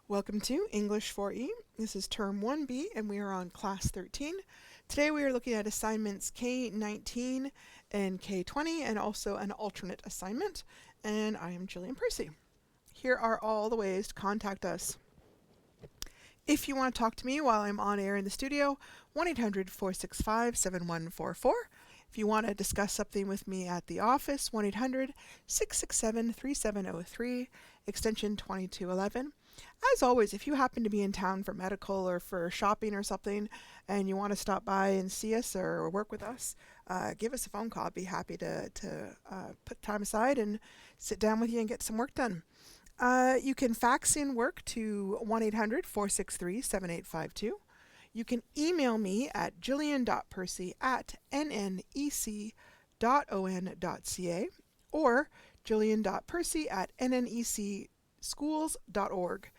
Welcome to English 4E. This is Term 1B and we are on Class 13. Today we are looking at assignments K19 and K20 and also an alternate assignment. And I am Jillian Percy. Here are all the ways to contact us. If you want to talk to me while I'm on air in the studio, 1-800-465-7144. If you want to discuss something with me at the office, 1-800-667-3703, extension 2211. As always, if you happen to be in town for medical or for shopping or something and you want to stop by and see us or work with us, give us a phone call. I'd be happy to put time aside and sit down with you and get some work done. You can fax in work to 1-800-463-7852. You can email me at jillian.percy@nnec.on.ca or jillian.percy@nnecschools.org.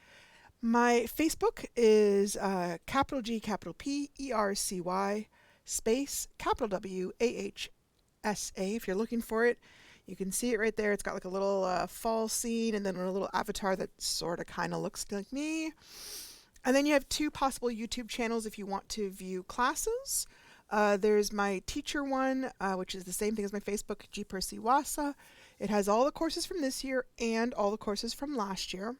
My Facebook is capital G, capital P, ERCY, space, capital W, AHSA. If you're looking for it, you can see it right there. It's got like a little fall scene and then a little avatar that sort of kind of looks like me. And then you have two possible YouTube channels if you want to view classes. There's my teacher one, which is the same thing as my Facebook, G Percy Wasa. It has all the courses from this year and all the courses from last year,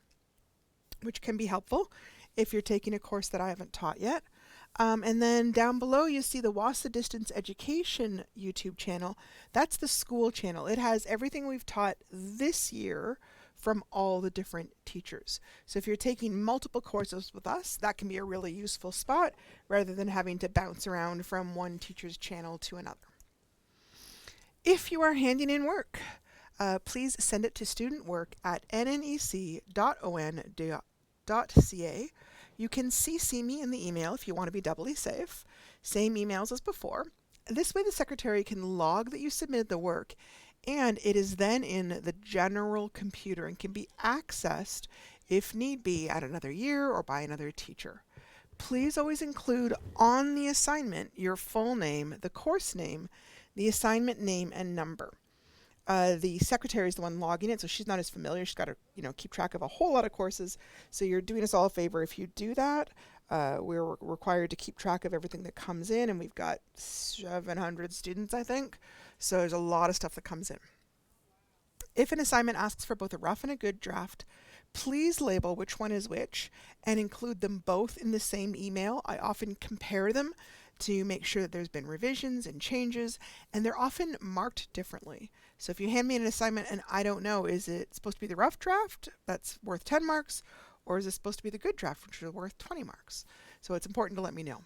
which can be helpful if you're taking a course that I haven't taught yet. And then down below you see the Wasa Distance Education YouTube channel. That's the school channel. It has everything we've taught this year from all the different teachers. So if you're taking multiple courses with us, that can be a really useful spot rather than having to bounce around from one teacher's channel to another. If you are handing in work, please send it to studentwork@nnec.on.ca. You can CC me in the email if you want to be doubly safe. Same emails as before. This way the secretary can log that you submitted the work, and it is then in the general computer and can be accessed if need be at another year or by another teacher. Please always include on the assignment your full name, the course name, the assignment name, and number. The secretary is the one logging it, so she's not as familiar. She's got to, keep track of a whole lot of courses. So you're doing us all a favor if you do that. We're required to keep track of everything that comes in, and we've got 700 students, I think. So there's a lot of stuff that comes in. If an assignment asks for both a rough and a good draft, please label which one is which and include them both in the same email. I often compare them to make sure that there's been revisions and changes, and they're often marked differently. So if you hand me an assignment and I don't know, is it supposed to be the rough draft that's worth 10 marks, or is it supposed to be the good draft which is worth 20 marks? So it's important to let me know.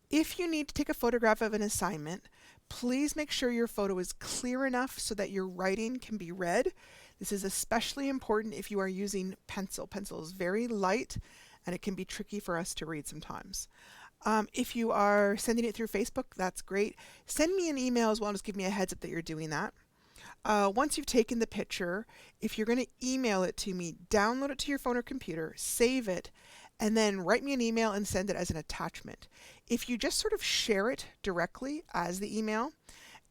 If you need to take a photograph of an assignment, please make sure your photo is clear enough so that your writing can be read. This is especially important if you are using pencil. Pencil is very light and it can be tricky for us to read sometimes. If you are sending it through Facebook, that's great. Send me an email as well, just give me a heads up that you're doing that. Once you've taken the picture, if you're going to email it to me, download it to your phone or computer, save it, and then write me an email and send it as an attachment. If you just sort of share it directly as the email,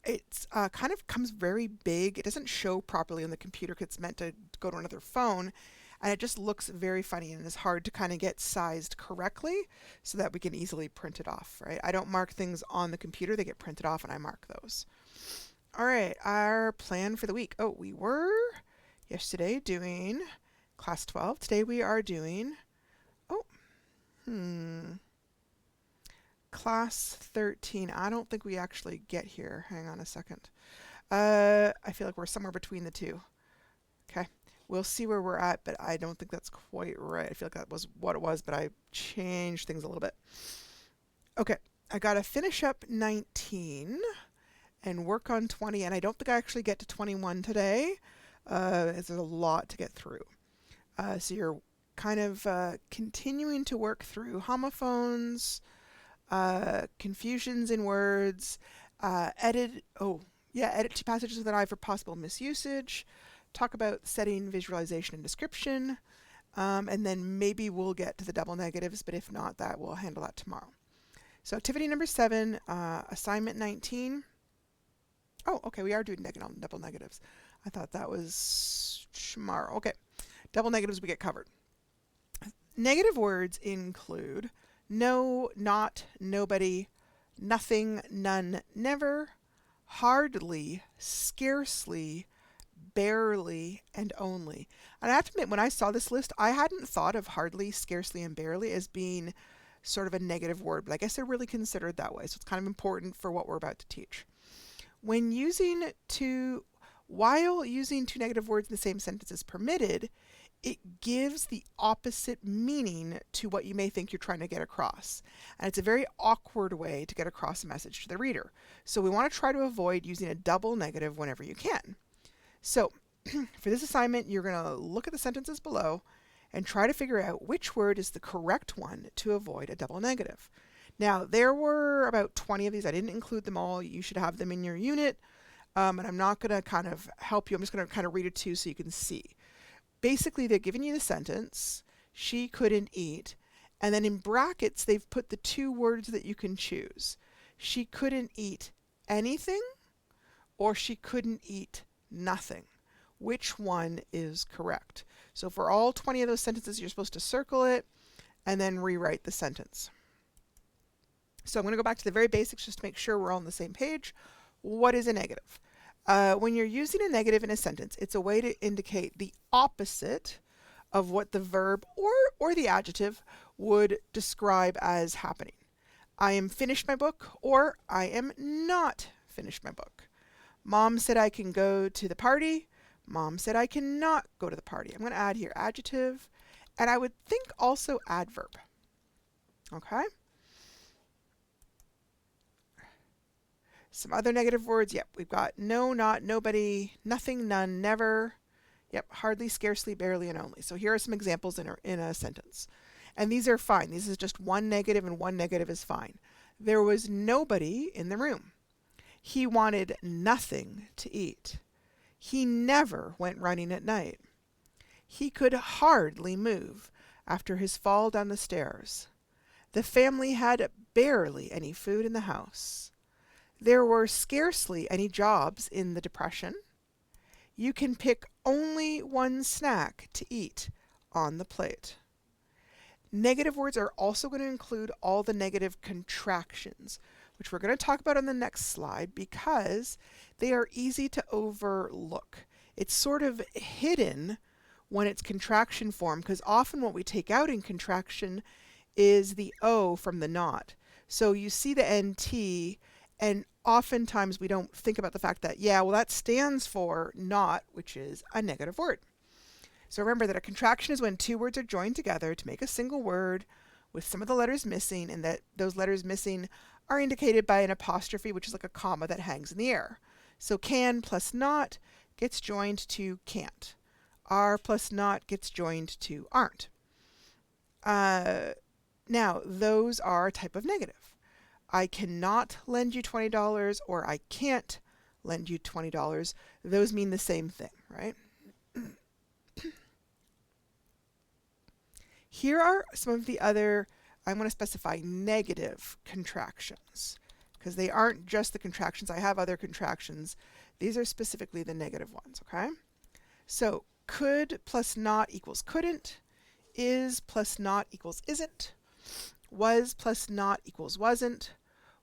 it kind of comes very big. It doesn't show properly on the computer because it's meant to go to another phone, and it just looks very funny and is hard to kind of get sized correctly so that we can easily print it off, right? I don't mark things on the computer. They get printed off and I mark those. All right, our plan for the week. Oh, we were yesterday doing class 12. Today we are doing, class 13. I don't think we actually get here. Hang on a second. I feel like we're somewhere between the two. Okay, we'll see where we're at, but I don't think that's quite right. I feel like that was what it was, but I changed things a little bit. Okay, I got to finish up 19 and work on 20, and I don't think I actually get to 21 today. There's a lot to get through. So you're kind of continuing to work through homophones, confusions in words, edit two passages with an eye for possible misusage, talk about setting, visualization, and description, and then maybe we'll get to the double negatives, but if not, we'll handle that tomorrow. So activity number 7, assignment 19. Oh, okay, we are doing double negatives. I thought that was tomorrow. Okay, double negatives we get covered. Negative words include no, not, nobody, nothing, none, never, hardly, scarcely, barely, and only. And I have to admit, when I saw this list, I hadn't thought of hardly, scarcely, and barely as being sort of a negative word, but I guess they're really considered that way. So it's kind of important for what we're about to teach. When using while using two negative words in the same sentence is permitted, it gives the opposite meaning to what you may think you're trying to get across. And it's a very awkward way to get across a message to the reader. So we want to try to avoid using a double negative whenever you can. So for this assignment, you're going to look at the sentences below and try to figure out which word is the correct one to avoid a double negative. Now, there were about 20 of these. I didn't include them all. You should have them in your unit. And I'm not going to kind of help you. I'm just going to kind of read it to you so you can see. Basically, they're giving you the sentence, she couldn't eat, and then in brackets, they've put the two words that you can choose. She couldn't eat anything, or she couldn't eat nothing. Which one is correct? So for all 20 of those sentences, you're supposed to circle it and then rewrite the sentence. So I'm going to go back to the very basics just to make sure we're all on the same page. What is a negative? When you're using a negative in a sentence, it's a way to indicate the opposite of what the verb or the adjective would describe as happening. I am finished my book, or I am not finished my book. Mom said I can go to the party. Mom said I cannot go to the party. I'm going to add here adjective, and I would think also adverb. Okay? Some other negative words, yep, we've got no, not, nobody, nothing, none, never, yep, hardly, scarcely, barely, and only. So here are some examples in a sentence. And these are fine. This is just one negative, and one negative is fine. There was nobody in the room. He wanted nothing to eat. He never went running at night. He could hardly move after his fall down the stairs. The family had barely any food in the house. There were scarcely any jobs in the Depression. You can pick only one snack to eat on the plate. Negative words are also going to include all the negative contractions, which we're going to talk about on the next slide because they are easy to overlook. It's sort of hidden when it's contraction form because often what we take out in contraction is the O from the not. So you see the NT, and oftentimes we don't think about the fact that, yeah, well, that stands for not, which is a negative word. So remember that a contraction is when two words are joined together to make a single word with some of the letters missing, and that those letters missing are indicated by an apostrophe, which is like a comma that hangs in the air. So can plus not gets joined to can't. Are plus not gets joined to aren't. Now, those are a type of negative. I cannot lend you $20 or I can't lend you $20. Those mean the same thing, right? Here are some of the other, I'm going to specify negative contractions because they aren't just the contractions. I have other contractions. These are specifically the negative ones, okay? So could plus not equals couldn't. Is plus not equals isn't. Was plus not equals wasn't.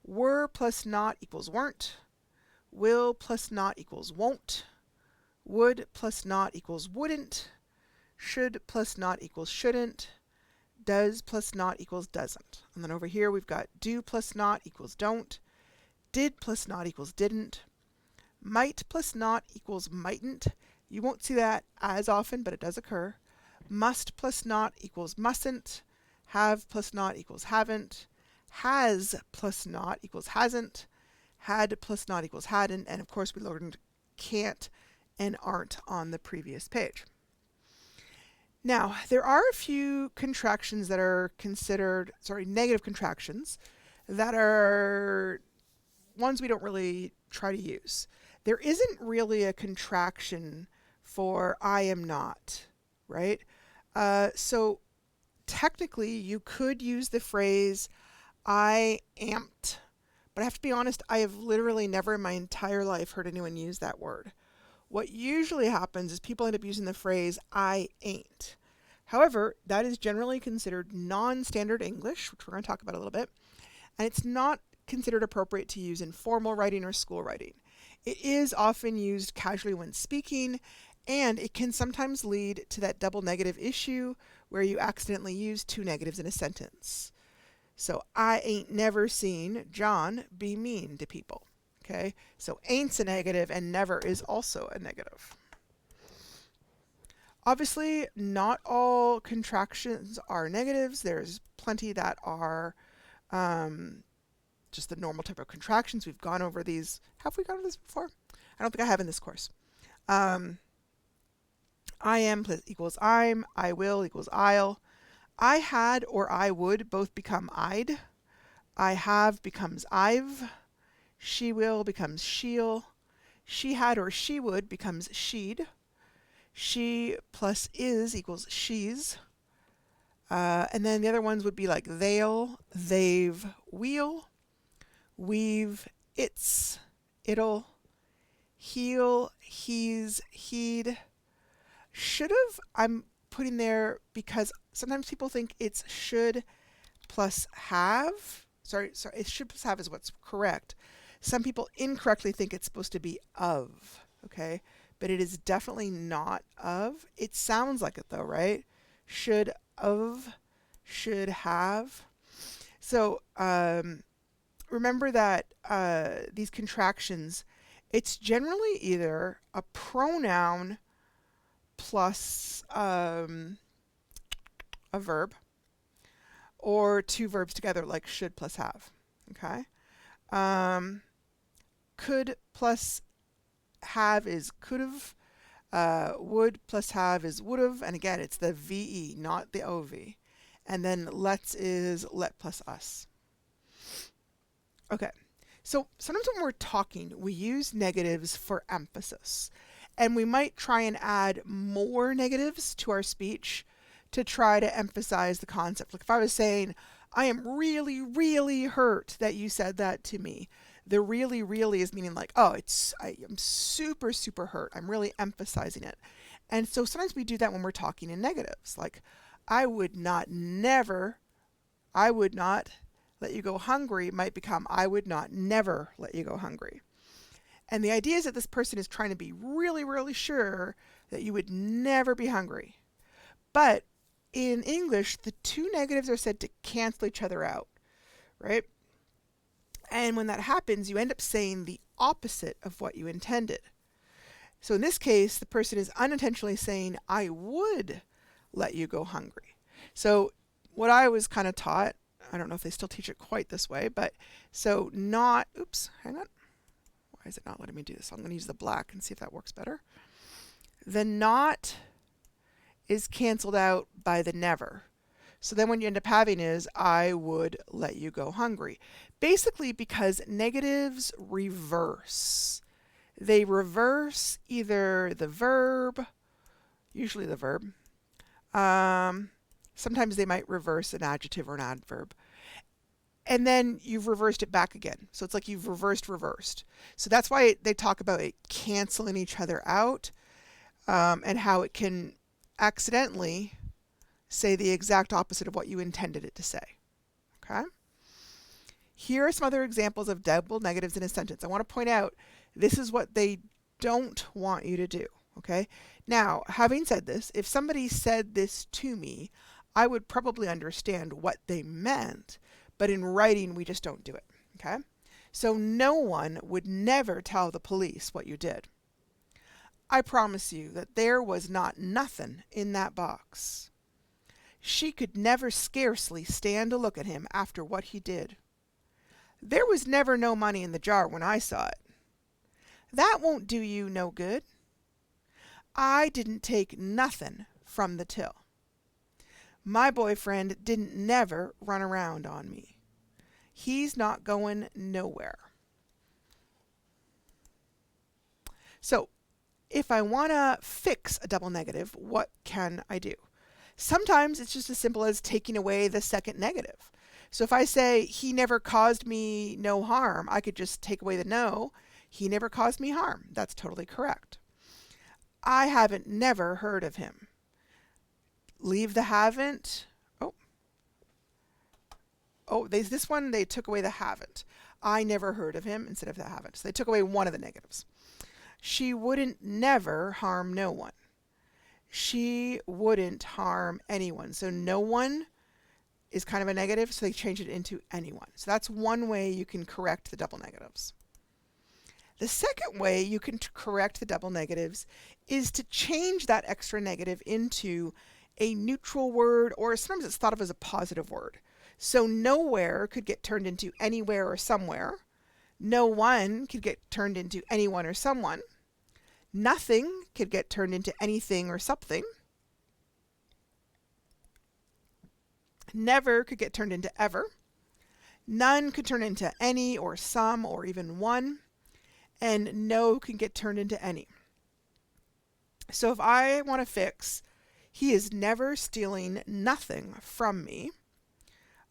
Were plus not equals weren't. Will plus not equals won't. Would plus not equals wouldn't. Should plus not equals shouldn't. Does plus not equals doesn't. And then over here we've got do plus not equals don't. Did plus not equals didn't. Might plus not equals mightn't. You won't see that as often, but it does occur. Must plus not equals mustn't. Have plus not equals haven't. Has plus not equals hasn't. Had plus not equals hadn't. And of course we learned can't and aren't on the previous page. Now, there are a few contractions that are considered, negative contractions that are ones we don't really try to use. There isn't really a contraction for I am not, right? So technically you could use the phrase I amped, but I have to be honest, I have literally never in my entire life heard anyone use that word. What usually happens is people end up using the phrase I ain't. However, that is generally considered non-standard English, which we're going to talk about a little bit, and it's not considered appropriate to use in formal writing or school writing. It is often used casually when speaking, and it can sometimes lead to that double negative issue where you accidentally use two negatives in a sentence. So I ain't never seen John be mean to people. Okay, so ain't's a negative and never is also a negative. Obviously, not all contractions are negatives. There's plenty that are just the normal type of contractions. We've gone over these. Have we gone over this before? I don't think I have in this course. I am equals I'm. I will equals I'll. I had or I would both become I'd. I have becomes I've. She will becomes she'll. She had or she would becomes she'd. She plus is equals she's. And then the other ones would be like they'll, they've, we'll, we've, it's, it'll, he'll, he's, he'd. Should've, I'm putting there because sometimes people think it's should plus have. Sorry, it should plus have is what's correct. Some people incorrectly think it's supposed to be of, okay? But it is definitely not of. It sounds like it though, right? Should of, should have. So remember that these contractions, it's generally either a pronoun plus a verb, or two verbs together like should plus have. Okay? Could plus have is could've. Would plus have is would've, and again it's the VE, not the OV. And then let's is let plus us. Okay, so sometimes when we're talking, we use negatives for emphasis. And we might try and add more negatives to our speech to try to emphasize the concept. Like if I was saying, I am really, really hurt that you said that to me. The really, really is meaning like, oh, I'm super, super hurt. I'm really emphasizing it. And so sometimes we do that when we're talking in negatives. Like, I would not let you go hungry might become, I would not never let you go hungry. And the idea is that this person is trying to be really, really sure that you would never be hungry. But in English, the two negatives are said to cancel each other out, right? And when that happens, you end up saying the opposite of what you intended. So in this case, the person is unintentionally saying, I would let you go hungry. So what I was kind of taught, I don't know if they still teach it quite this way, but so not, oops, hang on. Why is it not letting me do this? I'm going to use the black and see if that works better. The not is canceled out by the never. So then what you end up having is, I would let you go hungry. Basically because negatives reverse. They reverse either the verb, usually the verb. Sometimes they might reverse an adjective or an adverb. And then you've reversed it back again. So it's like you've reversed. So that's why they talk about it canceling each other out, and how it can accidentally say the exact opposite of what you intended it to say. Okay? Here are some other examples of double negatives in a sentence. I want to point out this is what they don't want you to do. Okay? Now, having said this, if somebody said this to me, I would probably understand what they meant, but in writing we just don't do it. Okay? So no one would never tell the police what you did. I promise you that there was not nothing in that box. She could never scarcely stand to look at him after what he did. There was never no money in the jar when I saw it. That won't do you no good. I didn't take nothing from the till. My boyfriend didn't never run around on me. He's not going nowhere. So, if I want to fix a double negative, what can I do? Sometimes it's just as simple as taking away the second negative. So if I say, he never caused me no harm, I could just take away the no. He never caused me harm. That's totally correct. I haven't never heard of him. leave the haven't. This one they took away the haven't. I never heard of him instead of the haven't. So they took away one of the negatives. She wouldn't never harm no one. She wouldn't harm anyone. So no one is kind of a negative, so they change it into anyone. So that's one way you can correct the double negatives. The second way you can correct the double negatives is to change that extra negative into a neutral word, or sometimes it's thought of as a positive word. So nowhere could get turned into anywhere or somewhere. No one could get turned into anyone or someone. Nothing could get turned into anything or something. Never could get turned into ever. None could turn into any or some or even one. And no can get turned into any. So if I want to fix, he is never stealing nothing from me,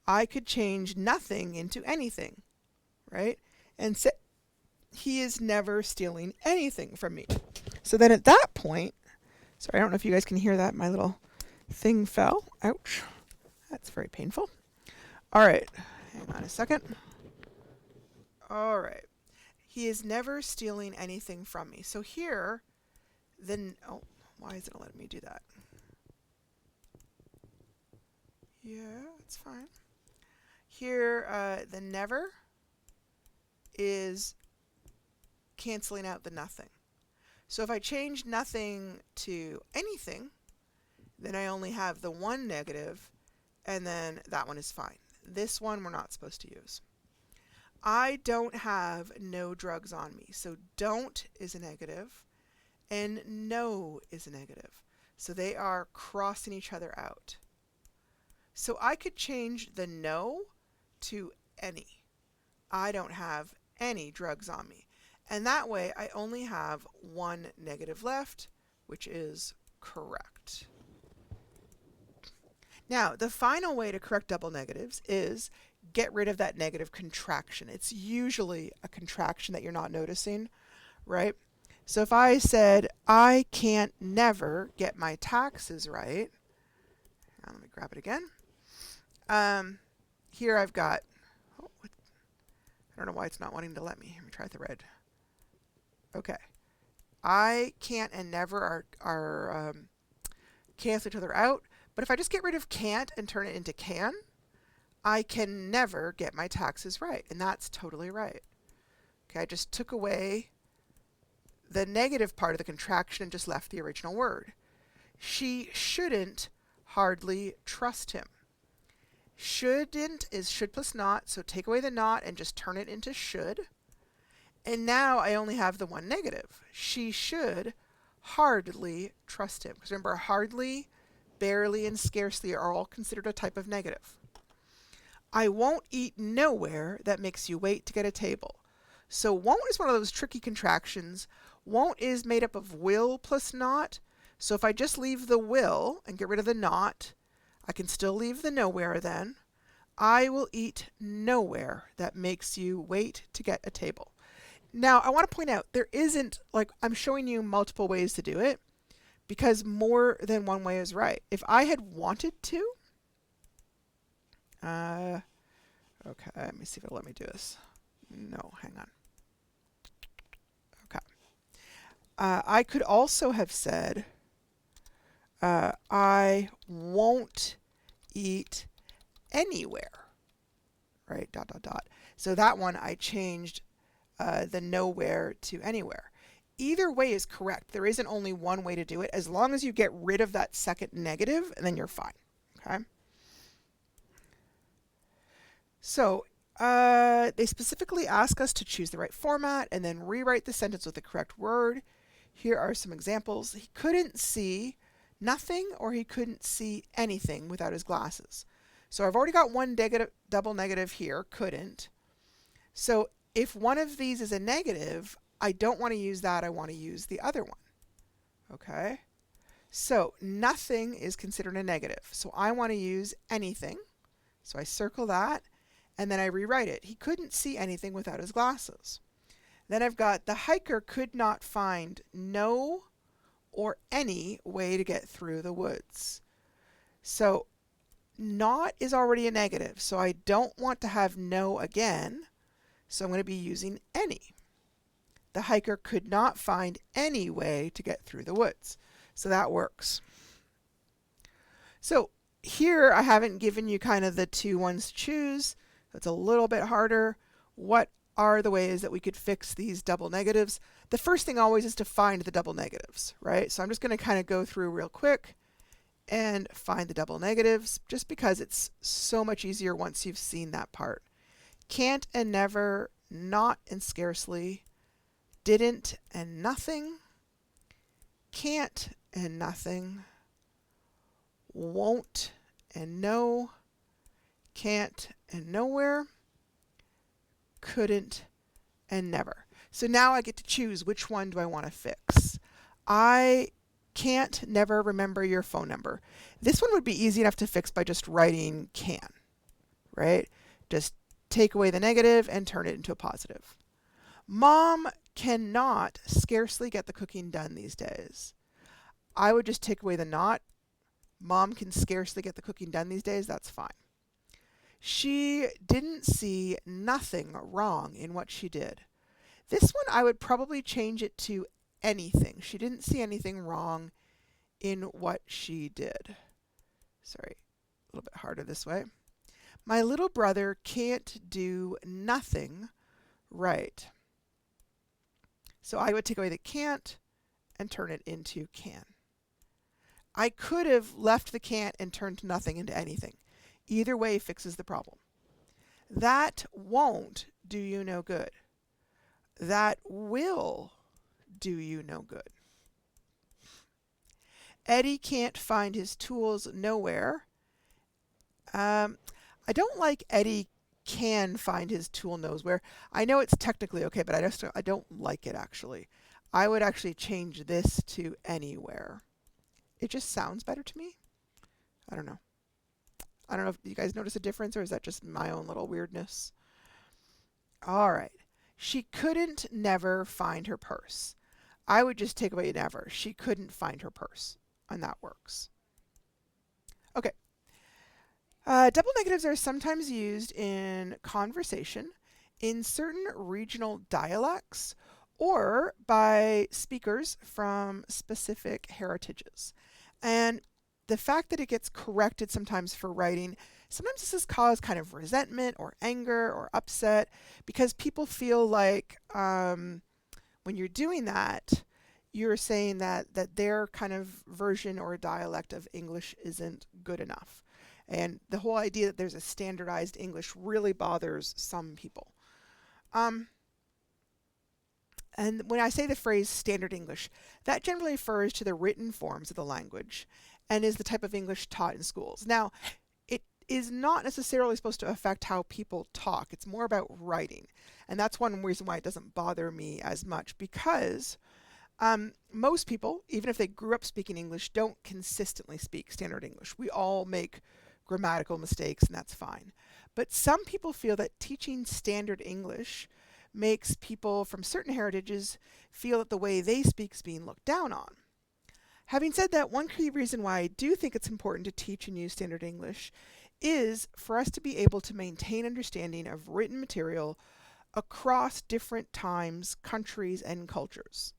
I could change nothing into anything, right? And say, he is never stealing anything from me. So then at that point, sorry, I don't know if you guys can hear that. My little thing fell. Ouch. That's very painful. All right. Hang on a second. All right. He is never stealing anything from me. So here, then, why is it letting me do that? Yeah, it's fine. Here, the never is canceling out the nothing. So if I change nothing to anything, then I only have the one negative, and then that one is fine. This one we're not supposed to use. I don't have no drugs on me. So don't is a negative, and no is a negative. So they are crossing each other out. So I could change the no to any. I don't have any drugs on me. And that way I only have one negative left, which is correct. Now, the final way to correct double negatives is get rid of that negative contraction. It's usually a contraction that you're not noticing, right? So if I said, I can't never get my taxes right, let me grab it again. Here I've got, I don't know why it's not wanting to let me. Let me try the red. Okay. I can't and never are cancel each other out. But if I just get rid of can't and turn it into can, I can never get my taxes right. And that's totally right. Okay, I just took away the negative part of the contraction and just left the original word. She shouldn't hardly trust him. Shouldn't is should plus not, so take away the not and just turn it into should. And now I only have the one negative. She should hardly trust him. Because remember, hardly, barely, and scarcely are all considered a type of negative. I won't eat nowhere that makes you wait to get a table. So won't is one of those tricky contractions. Won't is made up of will plus not. So if I just leave the will and get rid of the not, I can still leave the nowhere then. I will eat nowhere that makes you wait to get a table. Now, I want to point out, there isn't, I'm showing you multiple ways to do it, because more than one way is right. If I had wanted to, okay, let me see if it'll let me do this. No, hang on. Okay. I could also have said, I won't eat anywhere, right, ... So that one I changed the nowhere to anywhere. Either way is correct. There isn't only one way to do it. As long as you get rid of that second negative, and then you're fine. Okay. So they specifically ask us to choose the right format and then rewrite the sentence with the correct word. Here are some examples. He couldn't see nothing, or he couldn't see anything without his glasses. So I've already got one double negative here, couldn't. So if one of these is a negative, I don't want to use that. I want to use the other one. Okay? So nothing is considered a negative. So I want to use anything. So I circle that, and then I rewrite it. He couldn't see anything without his glasses. Then I've got the hiker could not find no or any way to get through the woods. So not is already a negative, so I don't want to have no again, so I'm going to be using any. The hiker could not find any way to get through the woods. So that works. So here I haven't given you kind of the two ones to choose. That's a little bit harder. What are the ways that we could fix these double negatives? The first thing always is to find the double negatives, right? So I'm just going to kind of go through real quick and find the double negatives, just because it's so much easier once you've seen that part. Can't and never, not and scarcely, didn't and nothing, can't and nothing, won't and no, can't and nowhere, couldn't and never. So now I get to choose which one do I want to fix. I can't never remember your phone number. This one would be easy enough to fix by just writing can, right? Just take away the negative and turn it into a positive. Mom cannot scarcely get the cooking done these days. I would just take away the not. Mom can scarcely get the cooking done these days. That's fine. She didn't see nothing wrong in what she did. This one I would probably change it to anything. She didn't see anything wrong in what she did. Sorry, a little bit harder this way. My little brother can't do nothing right. So I would take away the can't and turn it into can. I could have left the can't and turned nothing into anything. Either way fixes the problem. That won't do you no good. That will do you no good. Eddie can't find his tools nowhere. I don't like Eddie can find his tool knows where. I know it's technically okay, but I don't like it actually. I would actually change this to anywhere. It just sounds better to me. I don't know. I don't know if you guys notice a difference, or is that just my own little weirdness? All right. She couldn't never find her purse. I would just take away never. She couldn't find her purse, and that works. Okay. Double negatives are sometimes used in conversation, in certain regional dialects, or by speakers from specific heritages. And the fact that it gets corrected sometimes for writing, sometimes this has caused kind of resentment or anger or upset, because people feel like when you're doing that, you're saying that their kind of version or dialect of English isn't good enough. And the whole idea that there's a standardized English really bothers some people. And when I say the phrase standard English, that generally refers to the written forms of the language and is the type of English taught in schools. Now, it is not necessarily supposed to affect how people talk. It's more about writing. And that's one reason why it doesn't bother me as much, because most people, even if they grew up speaking English, don't consistently speak standard English. We all make grammatical mistakes, and that's fine. But some people feel that teaching standard English makes people from certain heritages feel that the way they speak is being looked down on. Having said that, one key reason why I do think it's important to teach and use standard English is for us to be able to maintain understanding of written material across different times, countries, and cultures.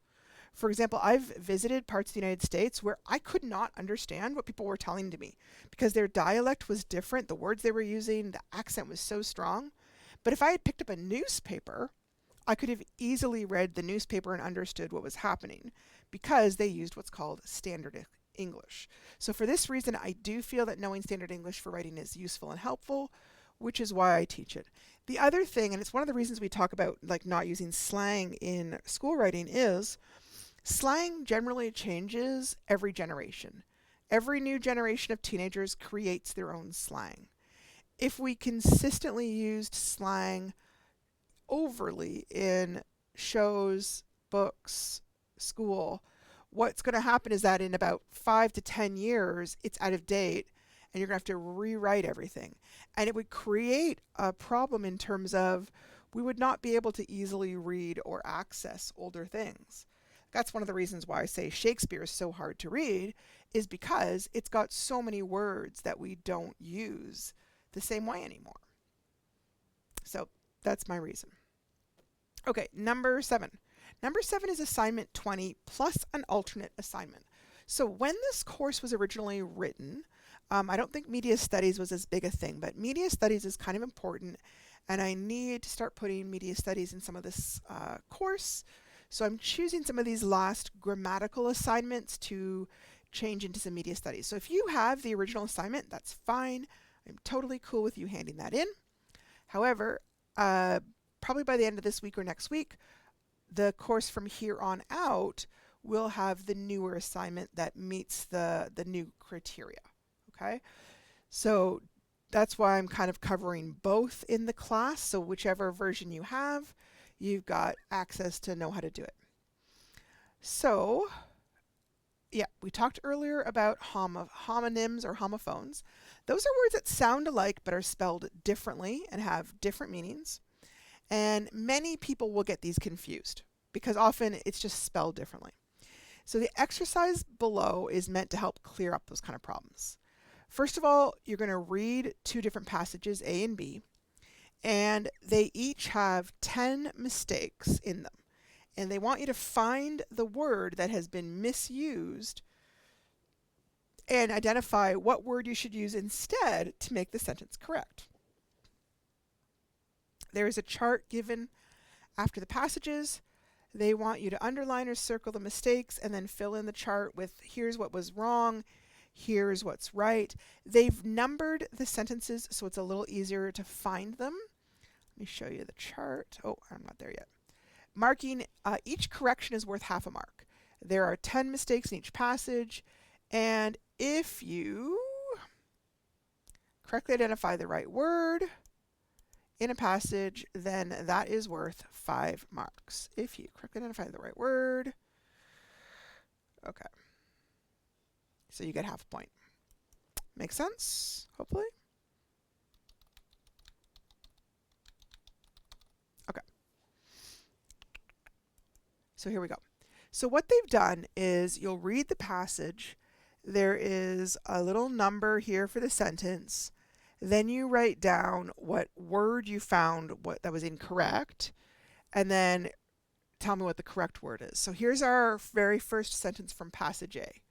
For example, I've visited parts of the United States where I could not understand what people were telling to me because their dialect was different, the words they were using, the accent was so strong. But if I had picked up a newspaper, I could have easily read the newspaper and understood what was happening because they used what's called standard English. So for this reason, I do feel that knowing standard English for writing is useful and helpful, which is why I teach it. The other thing, and it's one of the reasons we talk about like not using slang in school writing, is slang generally changes every generation. Every new generation of teenagers creates their own slang. If we consistently used slang overly in shows, books, school, what's going to happen is that in about 5 to 10 years, it's out of date and you're going to have to rewrite everything. And it would create a problem in terms of we would not be able to easily read or access older things. That's one of the reasons why I say Shakespeare is so hard to read, is because it's got so many words that we don't use the same way anymore. So that's my reason. Okay, number 7. Number 7 is assignment 20 plus an alternate assignment. So when this course was originally written, I don't think media studies was as big a thing, but media studies is kind of important, and I need to start putting media studies in some of this course. So I'm choosing some of these last grammatical assignments to change into some media studies. So if you have the original assignment, that's fine. I'm totally cool with you handing that in. However, probably by the end of this week or next week, the course from here on out will have the newer assignment that meets the new criteria. Okay, so that's why I'm kind of covering both in the class. So whichever version you have, you've got access to know how to do it. So yeah, we talked earlier about homonyms or homophones. Those are words that sound alike but are spelled differently and have different meanings. And many people will get these confused because often it's just spelled differently. So the exercise below is meant to help clear up those kind of problems. First of all, you're going to read 2 different passages, A and B, and they each have 10 mistakes in them. And they want you to find the word that has been misused and identify what word you should use instead to make the sentence correct. There is a chart given after the passages. They want you to underline or circle the mistakes and then fill in the chart with here's what was wrong, here's what's right. They've numbered the sentences so it's a little easier to find them. Let me show you the chart. Oh, I'm not there yet. Marking, each correction is worth half a mark. There are 10 mistakes in each passage, and if you correctly identify the right word in a passage, then that is worth 5 marks. If you correctly identify the right word, okay. So you get half a point. Make sense, hopefully? Okay. So here we go. So what they've done is you'll read the passage. There is a little number here for the sentence. Then you write down what word you found that was incorrect, and then tell me what the correct word is. So here's our very first sentence from passage A.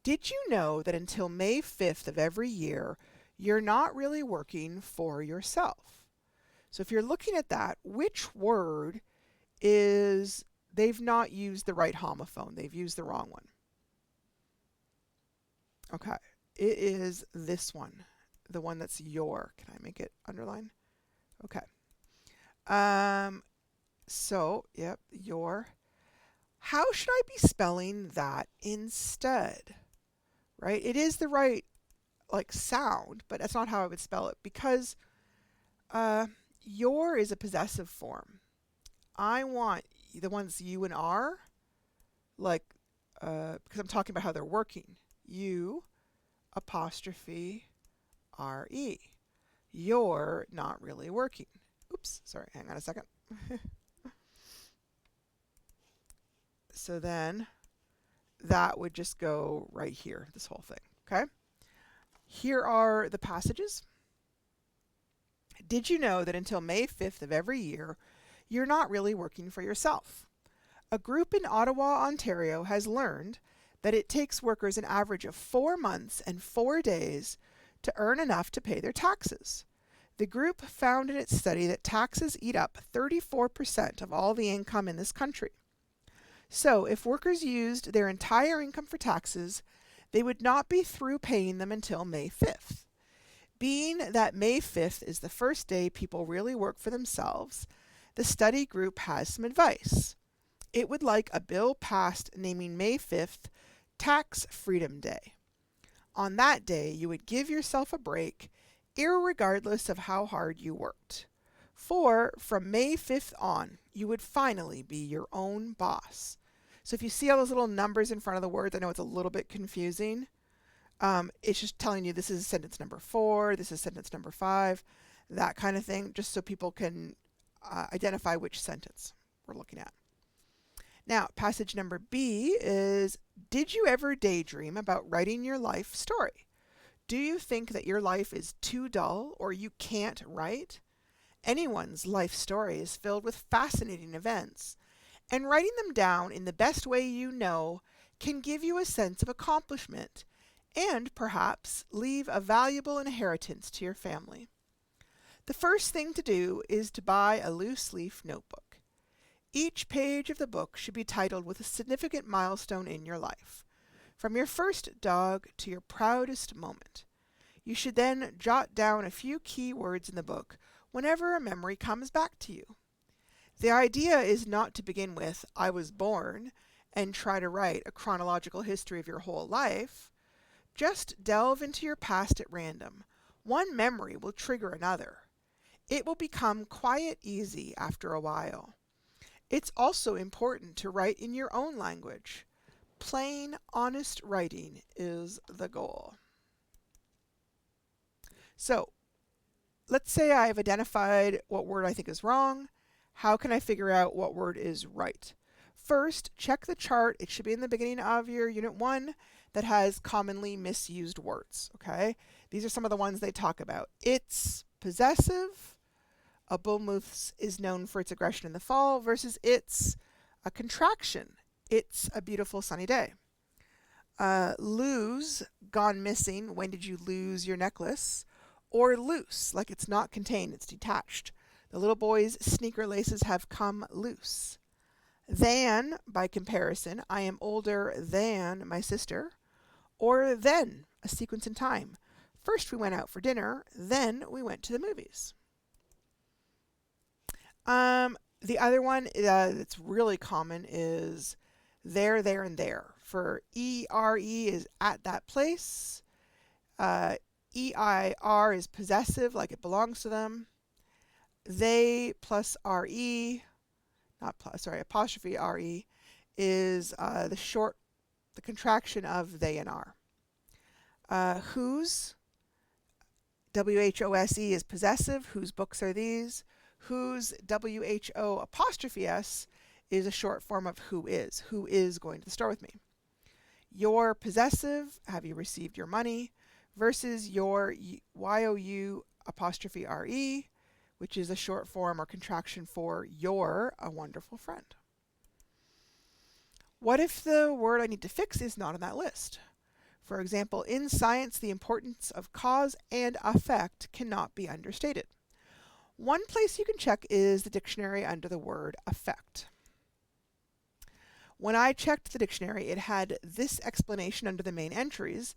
Did you know that until May 5th of every year, you're not really working for yourself? So if you're looking at that, which word is, they've not used the right homophone. They've used the wrong one. Okay, it is this one, the one that's your. Can I make it underline? Okay. So, yep, your. How should I be spelling that instead? Right? It is the right, like, sound, but that's not how I would spell it because your is a possessive form. I want the ones you and are, like, because I'm talking about how they're working. You, apostrophe, R-E. You're not really working. Oops, sorry, hang on a second. So then that would just go right here, this whole thing, okay? Here are the passages. Did you know that until May 5th of every year, you're not really working for yourself? A group in Ottawa, Ontario has learned that it takes workers an average of 4 months and 4 days to earn enough to pay their taxes. The group found in its study that taxes eat up 34% of all the income in this country. So if workers used their entire income for taxes, they would not be through paying them until May 5th. Being that May 5th is the first day people really work for themselves, the study group has some advice. It would like a bill passed naming May 5th Tax Freedom Day. On that day, you would give yourself a break, irregardless of how hard you worked. For from May 5th on, you would finally be your own boss. So if you see all those little numbers in front of the words, I know it's a little bit confusing. It's just telling you this is sentence number 4, this is sentence number 5, that kind of thing, just so people can identify which sentence we're looking at. Now, passage number B is, did you ever daydream about writing your life story? Do you think that your life is too dull or you can't write? Anyone's life story is filled with fascinating events, and writing them down in the best way you know can give you a sense of accomplishment and perhaps leave a valuable inheritance to your family. The first thing to do is to buy a loose leaf notebook. Each page of the book should be titled with a significant milestone in your life, from your first dog to your proudest moment. You should then jot down a few key words in the book whenever a memory comes back to you. The idea is not to begin with, I was born, and try to write a chronological history of your whole life. Just delve into your past at random. One memory will trigger another. It will become quite easy after a while. It's also important to write in your own language. Plain, honest writing is the goal. So, let's say I've identified what word I think is wrong. How can I figure out what word is right? First, check the chart. It should be in the beginning of your Unit 1 that has commonly misused words, okay? These are some of the ones they talk about. It's possessive. A bull moose is known for its aggression in the fall versus it's a contraction. It's a beautiful sunny day. Lose, gone missing. When did you lose your necklace? Or loose, like it's not contained, it's detached. The little boy's sneaker laces have come loose. Than, by comparison, I am older than my sister. Or then, a sequence in time. First we went out for dinner, then we went to the movies. The other one that's really common is there, and there. For ERE is at that place. EIR is possessive, like it belongs to them. They plus RE, apostrophe RE, is the contraction of they and are. Whose, WHOSE is possessive. Whose books are these? Whose, WHO apostrophe S, is a short form of who is. Who is going to the store with me? Your possessive, have you received your money? Versus your YOU apostrophe RE, which is a short form or contraction for you're a wonderful friend. What if the word I need to fix is not on that list? For example, in science, the importance of cause and effect cannot be understated. One place you can check is the dictionary under the word effect. When I checked the dictionary, it had this explanation under the main entries,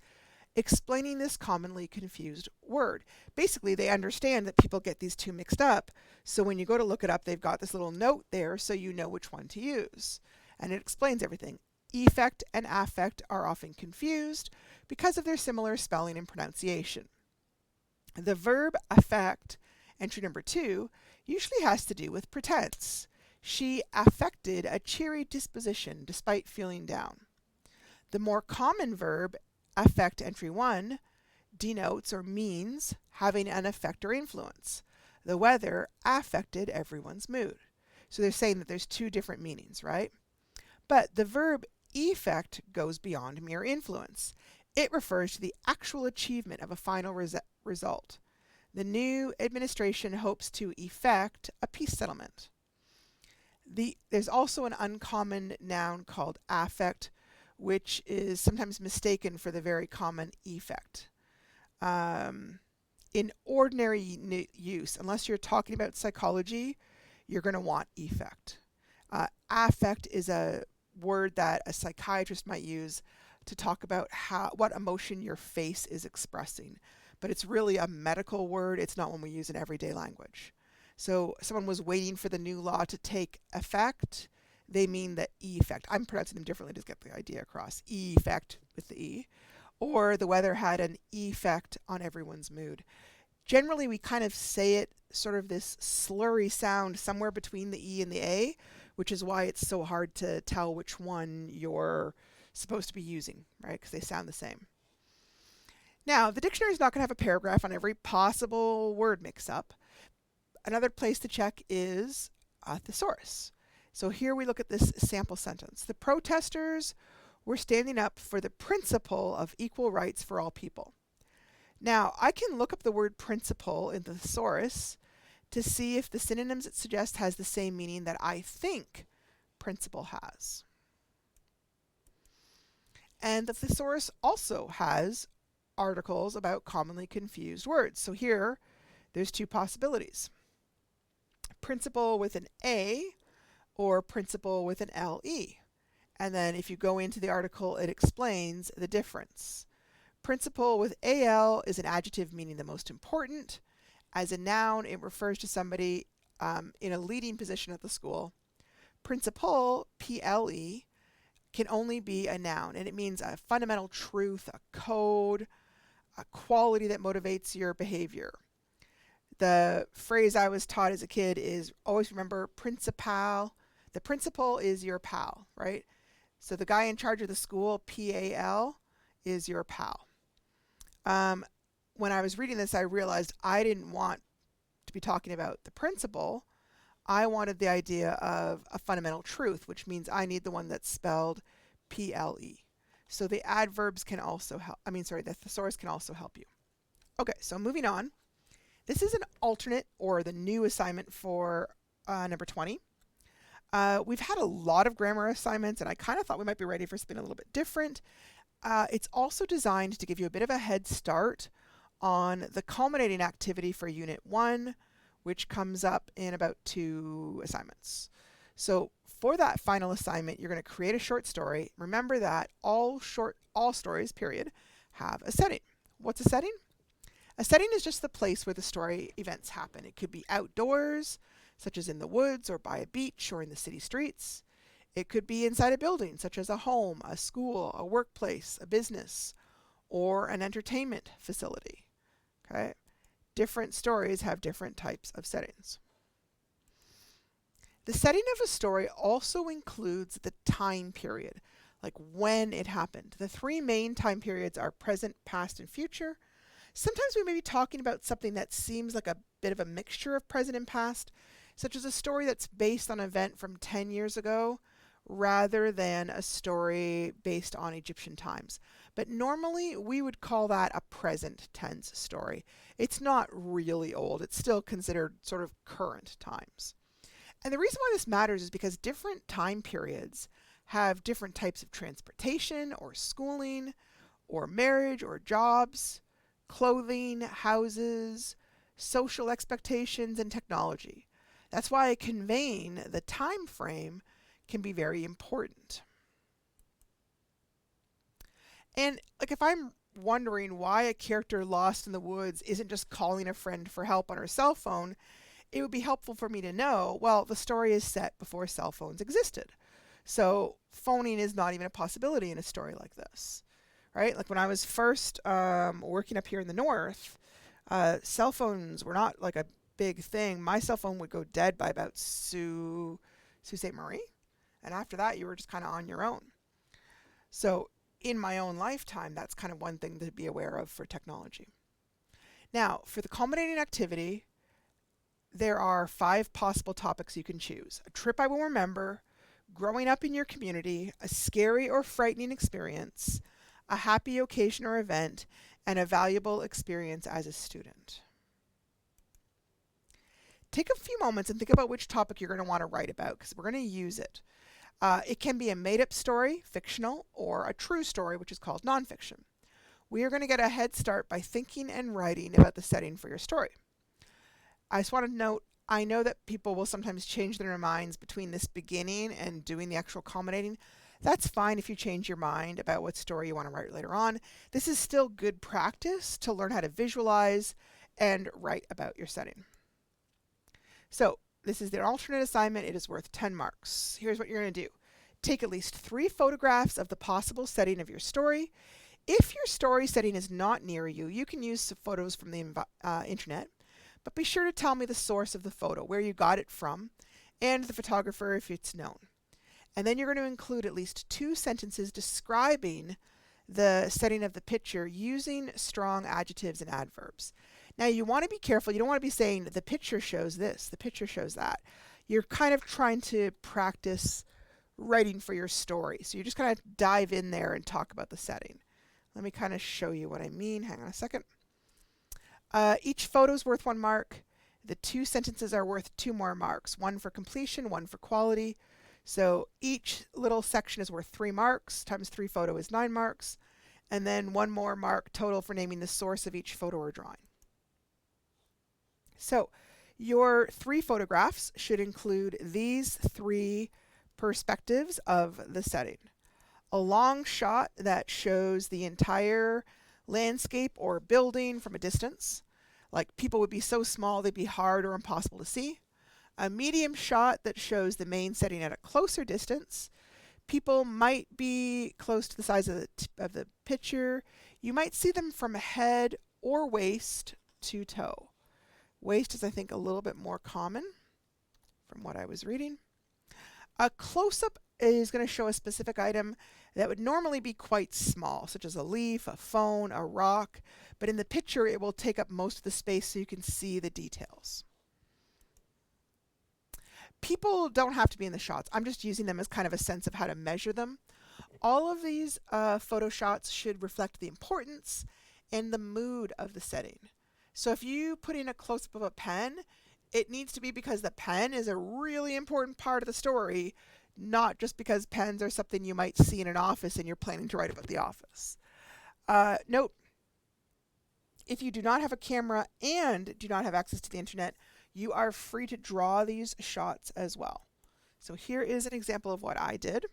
explaining this commonly confused word. Basically, they understand that people get these two mixed up, so when you go to look it up, they've got this little note there so you know which one to use. And it explains everything. Effect and affect are often confused because of their similar spelling and pronunciation. The verb affect, entry number 2, usually has to do with pretense. She affected a cheery disposition despite feeling down. The more common verb, affect, entry 1, denotes or means having an effect or influence. The weather affected everyone's mood. So they're saying that there's two different meanings, right? But the verb effect goes beyond mere influence. It refers to the actual achievement of a final result. The new administration hopes to effect a peace settlement. There's also an uncommon noun called affect, which is sometimes mistaken for the very common effect. In ordinary use, unless you're talking about psychology, you're going to want effect. Affect is a word that a psychiatrist might use to talk about what emotion your face is expressing. But it's really a medical word. It's not one we use in everyday language. So someone was waiting for the new law to take effect. They mean the effect. I'm pronouncing them differently to get the idea across. Effect with the E. Or the weather had an effect on everyone's mood. Generally, we kind of say it sort of this slurry sound somewhere between the E and the A, which is why it's so hard to tell which one you're supposed to be using, right? Because they sound the same. Now, the dictionary is not going to have a paragraph on every possible word mix-up. Another place to check is a thesaurus. So here we look at this sample sentence. The protesters were standing up for the principle of equal rights for all people. Now, I can look up the word principle in the thesaurus to see if the synonyms it suggests has the same meaning that I think principle has. And the thesaurus also has articles about commonly confused words. So here, there's two possibilities. Principle with an A or principle with an LE. And then if you go into the article, it explains the difference. Principle with AL is an adjective meaning the most important. As a noun, it refers to somebody in a leading position at the school. Principle, PLE, can only be a noun, and it means a fundamental truth, a code, a quality that motivates your behavior. The phrase I was taught as a kid is always remember principal. The principal is your pal, right? So the guy in charge of the school, PAL, is your pal. When I was reading this, I realized I didn't want to be talking about the principle. I wanted the idea of a fundamental truth, which means I need the one that's spelled PLE. So the adverbs can also help, the thesaurus can also help you. Okay, so moving on. This is an alternate or the new assignment for number 20. We've had a lot of grammar assignments, and I kind of thought we might be ready for something a little bit different. It's also designed to give you a bit of a head start on the culminating activity for Unit 1, which comes up in about 2 assignments. So for that final assignment, you're going to create a short story. Remember that all stories, period, have a setting. What's a setting? A setting is just the place where the story events happen. It could be outdoors, such as in the woods or by a beach or in the city streets. It could be inside a building, such as a home, a school, a workplace, a business, or an entertainment facility. Okay? Different stories have different types of settings. The setting of a story also includes the time period, like when it happened. The 3 main time periods are present, past, and future. Sometimes we may be talking about something that seems like a bit of a mixture of present and past, such as a story that's based on an event from 10 years ago, rather than a story based on Egyptian times. But normally we would call that a present tense story. It's not really old. It's still considered sort of current times. And the reason why this matters is because different time periods have different types of transportation or schooling or marriage or jobs, clothing, houses, social expectations, and technology. That's why conveying the time frame can be very important. And like if I'm wondering why a character lost in the woods isn't just calling a friend for help on her cell phone, it would be helpful for me to know, well, the story is set before cell phones existed. So phoning is not even a possibility in a story like this, right? Like when I was first working up here in the north, cell phones were not like a big thing. My cell phone would go dead by about Sault Ste. Marie. And after that, you were just kind of on your own. So in my own lifetime, that's kind of one thing to be aware of for technology. Now, for the culminating activity, there are 5 possible topics you can choose. A trip I will remember, growing up in your community, a scary or frightening experience, a happy occasion or event, and a valuable experience as a student. Take a few moments and think about which topic you're going to want to write about, because we're going to use it. It can be a made-up story, fictional, or a true story, which is called nonfiction. We are going to get a head start by thinking and writing about the setting for your story. I just want to note, I know that people will sometimes change their minds between this beginning and doing the actual culminating. That's fine if you change your mind about what story you want to write later on. This is still good practice to learn how to visualize and write about your setting. So this is the alternate assignment. It is worth 10 marks. Here's what you're going to do. Take at least 3 photographs of the possible setting of your story. If your story setting is not near you, you can use some photos from the internet, but be sure to tell me the source of the photo, where you got it from, and the photographer if it's known. And then you're going to include at least 2 sentences describing the setting of the picture using strong adjectives and adverbs. Now you want to be careful. You don't want to be saying the picture shows this, the picture shows that. you're kind of trying to practice writing for your story. So you just kind of dive in there and talk about the setting. Let me kind of show you what I mean. Hang on a second. Each photo is worth 1 mark. The 2 sentences are worth 2 more marks, 1 for completion, 1 for quality. So each little section is worth 3 marks, times 3 photo is 9 marks, and then 1 more mark total for naming the source of each photo or drawing. So your 3 photographs should include these 3 perspectives of the setting. A long shot that shows the entire landscape or building from a distance, like people would be so small they'd be hard or impossible to see. A medium shot that shows the main setting at a closer distance. People might be close to the size of the picture. You might see them from head or waist to toe. Waist is, I think, a little bit more common from what I was reading. A close-up is going to show a specific item that would normally be quite small, such as a leaf, a phone, a rock, but in the picture it will take up most of the space so you can see the details. People don't have to be in the shots. I'm just using them as kind of a sense of how to measure them. All of these photo shots should reflect the importance and the mood of the setting. So if you put in a close-up of a pen, it needs to be because the pen is a really important part of the story, not just because pens are something you might see in an office and you're planning to write about the office. Note, if you do not have a camera and do not have access to the internet, you are free to draw these shots as well. So here is an example of what I did.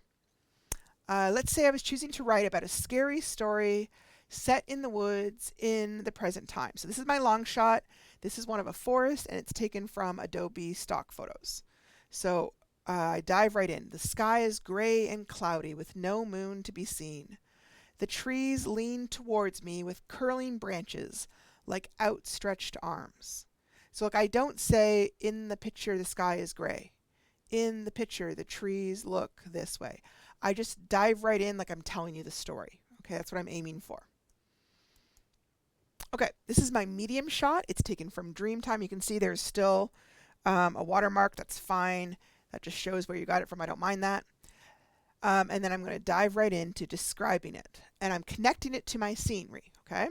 Let's say I was choosing to write about a scary story set in the woods in the present time. So this is my long shot. This is one of a forest, and it's taken from Adobe stock photos. So I dive right in. The sky is gray and cloudy with no moon to be seen. The trees lean towards me with curling branches like outstretched arms. So look, I don't say in the picture the sky is gray. In the picture the trees look this way. I just dive right in like I'm telling you the story. Okay, that's what I'm aiming for. Okay, this is my medium shot. It's taken from Dreamtime. You can see there's still a watermark. That's fine. That just shows where you got it from. I don't mind that. And then I'm going to dive right into describing it. And I'm connecting it to my scenery. Okay?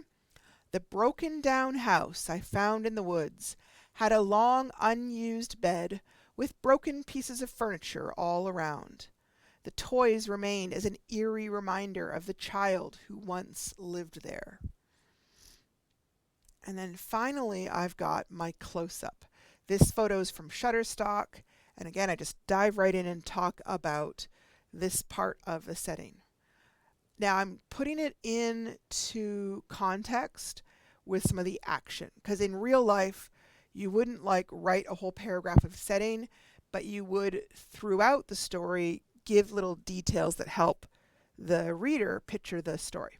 The broken down house I found in the woods had a long unused bed with broken pieces of furniture all around. The toys remained as an eerie reminder of the child who once lived there. And then finally, I've got my close-up. This photo is from Shutterstock. And again, I just dive right in and talk about this part of the setting. Now I'm putting it into context with some of the action. Because in real life, you wouldn't like write a whole paragraph of setting, but you would, throughout the story, give little details that help the reader picture the story.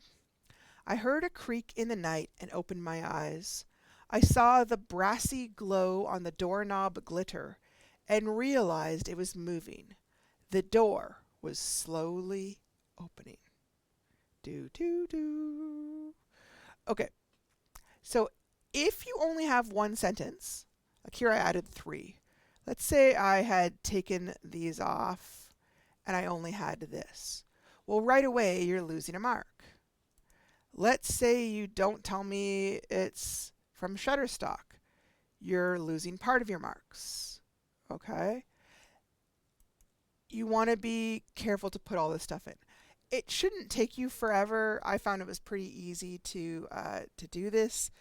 I heard a creak in the night and opened my eyes. I saw the brassy glow on the doorknob glitter and realized it was moving. The door was slowly opening. Do, do, do. Okay, so if you only have one sentence, like here I added 3. Let's say I had taken these off and I only had this. Well, right away you're losing a mark. Let's say you don't tell me it's from Shutterstock. You're losing part of your marks. Okay? You want to be careful to put all this stuff in. It shouldn't take you forever. I found it was pretty easy to do this.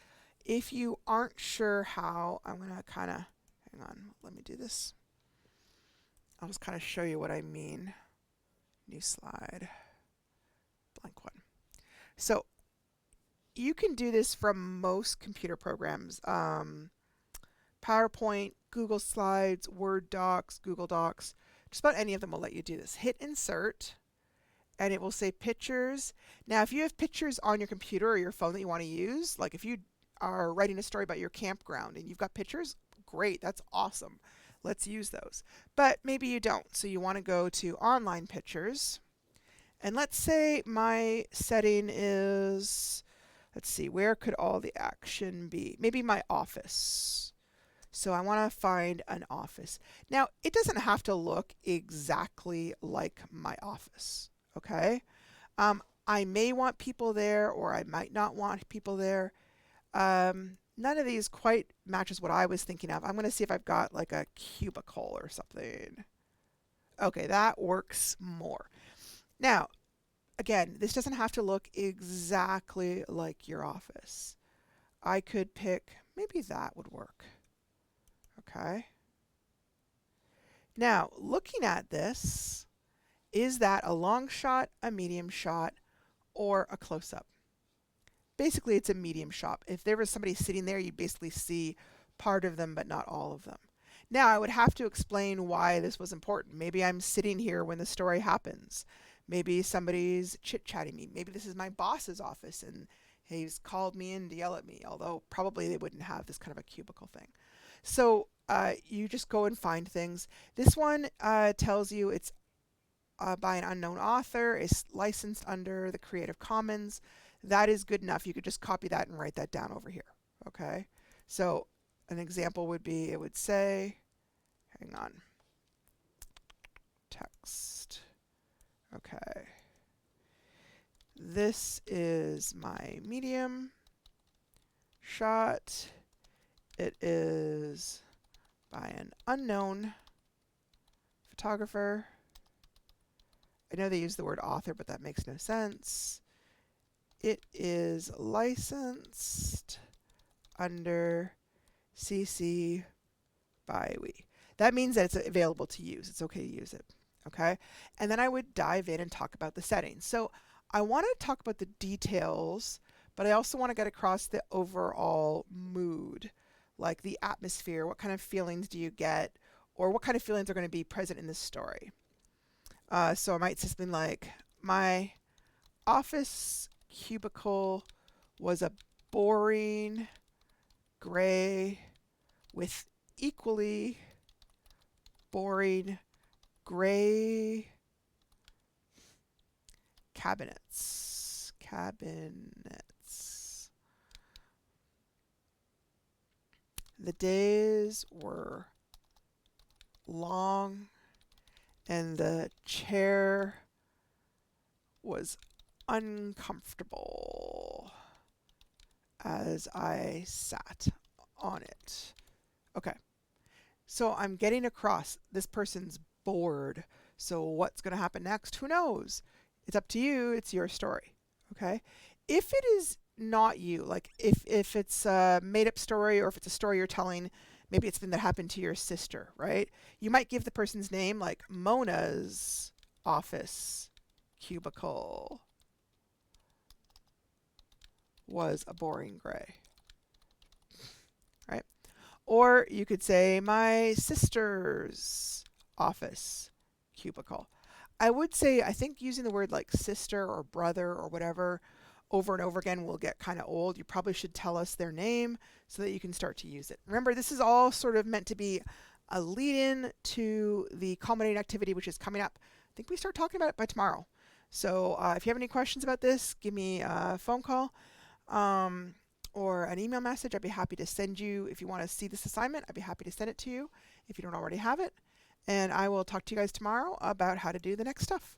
If you aren't sure how, I'm going to kind of, hang on, let me do this. I'll just kind of show you what I mean. New slide, blank one. So you can do this from most computer programs. PowerPoint, Google Slides, Word Docs, Google Docs. Just about any of them will let you do this. Hit Insert, and it will say Pictures. Now, if you have pictures on your computer or your phone that you want to use, like if you are writing a story about your campground and you've got pictures, great, that's awesome. Let's use those. But maybe you don't, so you want to go to Online Pictures. And let's say my setting is, let's see, where could all the action be? Maybe my office. So I want to find an office. Now, it doesn't have to look exactly like my office, okay? I may want people there or I might not want people there. None of these quite matches what I was thinking of. I'm going to see if I've got like a cubicle or something. Okay, that works more. Now, again, this doesn't have to look exactly like your office. I could pick, maybe that would work. Okay. Now, looking at this, is that a long shot, a medium shot, or a close-up? Basically, it's a medium shot. If there was somebody sitting there, you'd basically see part of them, but not all of them. Now, I would have to explain why this was important. Maybe I'm sitting here when the story happens. Maybe somebody's chit-chatting me. Maybe this is my boss's office and he's called me in to yell at me, although probably they wouldn't have this kind of a cubicle thing. So you just go and find things. This one tells you it's by an unknown author, is licensed under the Creative Commons. That is good enough. You could just copy that and write that down over here. Okay? So an example would be, it would say, hang on, text. Okay. This is my medium shot. It is by an unknown photographer. I know they use the word author, but that makes no sense. It is licensed under CC by we. That means that it's available to use. It's okay to use it. Okay? And then I would dive in and talk about the settings. So I want to talk about the details, but I also want to get across the overall mood, like the atmosphere. What kind of feelings do you get, or what kind of feelings are going to be present in this story? So I might say something like, my office cubicle was a boring gray with equally boring gray cabinets. The days were long and the chair was uncomfortable as I sat on it. Okay, so I'm getting across this person's bored. So what's going to happen next? Who knows? It's up to you. It's your story. Okay, if it is not you, like if it's a made-up story or if it's a story you're telling, maybe it's something that happened to your sister, right? You might give the person's name, like Mona's office cubicle was a boring gray, right? Or you could say my sister's office cubicle. I would say, I think using the word like sister or brother or whatever over and over again will get kind of old. You probably should tell us their name so that you can start to use it. Remember, this is all sort of meant to be a lead-in to the culminating activity, which is coming up. I think we start talking about it by tomorrow. So if you have any questions about this, give me a phone call or an email message. I'd be happy to send you, if you want to see this assignment, I'd be happy to send it to you if you don't already have it. And I will talk to you guys tomorrow about how to do the next stuff.